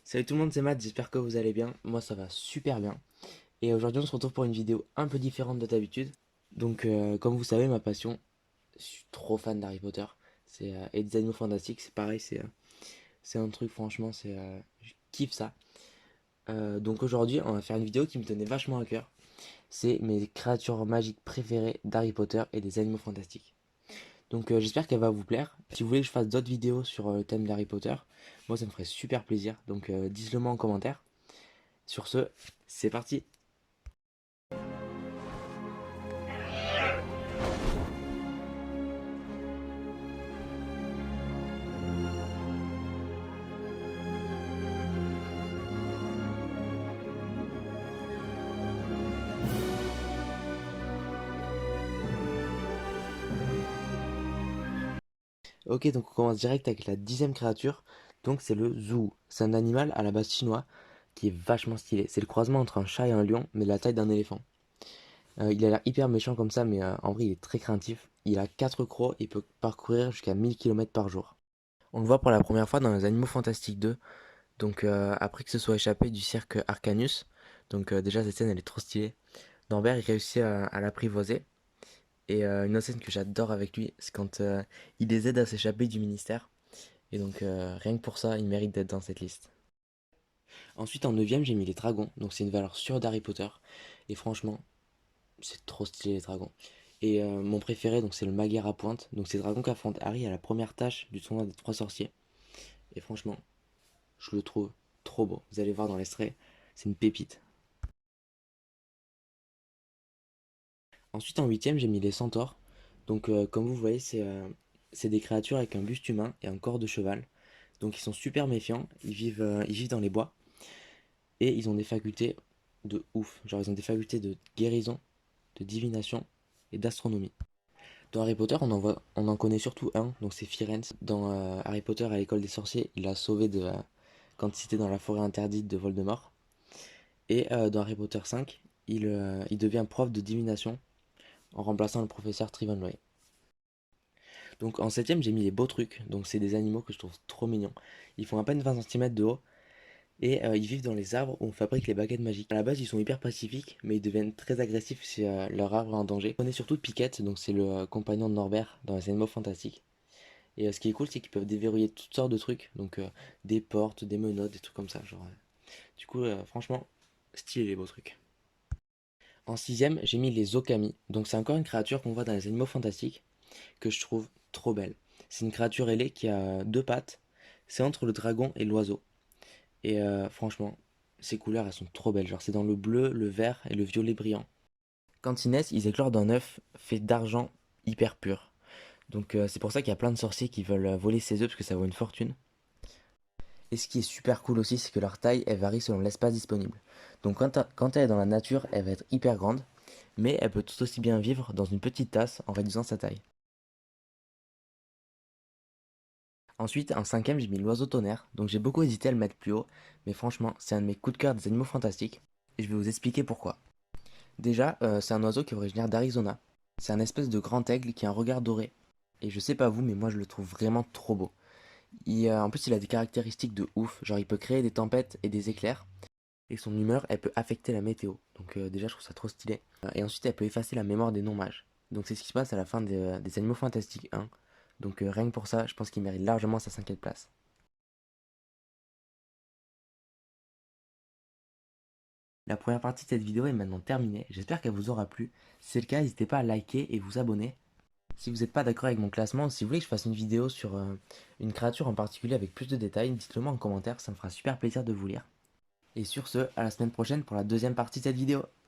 Salut tout le monde, c'est Matt, j'espère que vous allez bien. Moi ça va super bien. Et aujourd'hui on se retrouve pour une vidéo un peu différente de d'habitude. Donc comme vous savez ma passion, je suis trop fan d'Harry Potter. Et des animaux fantastiques, c'est pareil, c'est un truc franchement, je kiffe ça. Donc aujourd'hui on va faire une vidéo qui me tenait vachement à cœur. C'est mes créatures magiques préférées d'Harry Potter et des animaux fantastiques. Donc j'espère qu'elle va vous plaire. Si vous voulez que je fasse d'autres vidéos sur le thème d'Harry Potter, moi ça me ferait super plaisir. Donc dites-le moi en commentaire. Sur ce, c'est parti. Ok, donc on commence direct avec la 10e créature. Donc c'est le Zoo. C'est un animal à la base chinois qui est vachement stylé. C'est le croisement entre un chat et un lion, mais de la taille d'un éléphant. Il a l'air hyper méchant comme ça, mais en vrai il est très craintif. Il a 4 crocs et peut parcourir jusqu'à 1000 km par jour. On le voit pour la première fois dans les Animaux Fantastiques 2. Donc après que ce soit échappé du cirque Arcanus. Donc déjà cette scène elle est trop stylée. Norbert il réussit à l'apprivoiser. Et une autre scène que j'adore avec lui, c'est quand il les aide à s'échapper du ministère. Et donc rien que pour ça, il mérite d'être dans cette liste. Ensuite en 9ème j'ai mis les dragons, donc c'est une valeur sûre d'Harry Potter. Et franchement, c'est trop stylé les dragons. Et mon préféré donc c'est le Maguire à pointe, donc c'est le dragon qu'affronte Harry à la première tâche du tournoi des trois sorciers. Et franchement, je le trouve trop beau. Vous allez voir dans l'extrait, c'est une pépite. Ensuite en 8ème j'ai mis les centaures. Donc comme vous voyez c'est des créatures avec un buste humain et un corps de cheval. Donc ils sont super méfiants, ils vivent dans les bois. Et ils ont des facultés de ouf. Genre, ils ont des facultés de guérison, de divination et d'astronomie. Dans Harry Potter, on en connaît surtout un, donc c'est Firenze. Dans Harry Potter à l'école des sorciers, il a sauvé quand il était dans la forêt interdite de Voldemort. Et dans Harry Potter 5, il devient prof de divination en remplaçant le professeur Trelawney. Donc en 7ème, j'ai mis les beaux trucs. Donc c'est des animaux que je trouve trop mignons. Ils font à peine 20 cm de haut. Et ils vivent dans les arbres où on fabrique les baguettes magiques. À la base, ils sont hyper pacifiques, mais ils deviennent très agressifs si leur arbre est en danger. On est surtout de Piquette, donc c'est le compagnon de Norbert dans les animaux fantastiques. Et ce qui est cool, c'est qu'ils peuvent déverrouiller toutes sortes de trucs, donc des portes, des menottes, des trucs comme ça. Genre, du coup, franchement, stylé les beaux trucs. En 6ème, j'ai mis les Okami. Donc c'est encore une créature qu'on voit dans les animaux fantastiques, que je trouve trop belle. C'est une créature ailée qui a deux pattes. C'est entre le dragon et l'oiseau. Et franchement, ces couleurs, elles sont trop belles. Genre, c'est dans le bleu, le vert et le violet brillant. Quand ils naissent, ils éclorent d'un œuf fait d'argent hyper pur. Donc, c'est pour ça qu'il y a plein de sorciers qui veulent voler ces œufs parce que ça vaut une fortune. Et ce qui est super cool aussi, c'est que leur taille, elle varie selon l'espace disponible. Donc, quand elle est dans la nature, elle va être hyper grande, mais elle peut tout aussi bien vivre dans une petite tasse en réduisant sa taille. Ensuite, en 5ème, j'ai mis l'oiseau tonnerre. Donc, j'ai beaucoup hésité à le mettre plus haut, mais franchement, c'est un de mes coups de cœur des animaux fantastiques. Et je vais vous expliquer pourquoi. Déjà, c'est un oiseau qui est originaire d'Arizona. C'est un espèce de grand aigle qui a un regard doré. Et je sais pas vous, mais moi je le trouve vraiment trop beau. En plus, il a des caractéristiques de ouf. Genre, il peut créer des tempêtes et des éclairs. Et son humeur, elle peut affecter la météo. Donc, déjà, je trouve ça trop stylé. Et ensuite, elle peut effacer la mémoire des non-mages. Donc, c'est ce qui se passe à la fin des Animaux Fantastiques 1. Donc, rien que pour ça, je pense qu'il mérite largement sa 5ème place. La première partie de cette vidéo est maintenant terminée. J'espère qu'elle vous aura plu. Si c'est le cas, n'hésitez pas à liker et vous abonner. Si vous n'êtes pas d'accord avec mon classement, ou si vous voulez que je fasse une vidéo sur une créature en particulier avec plus de détails, dites-le moi en commentaire, ça me fera super plaisir de vous lire. Et sur ce, à la semaine prochaine pour la deuxième partie de cette vidéo.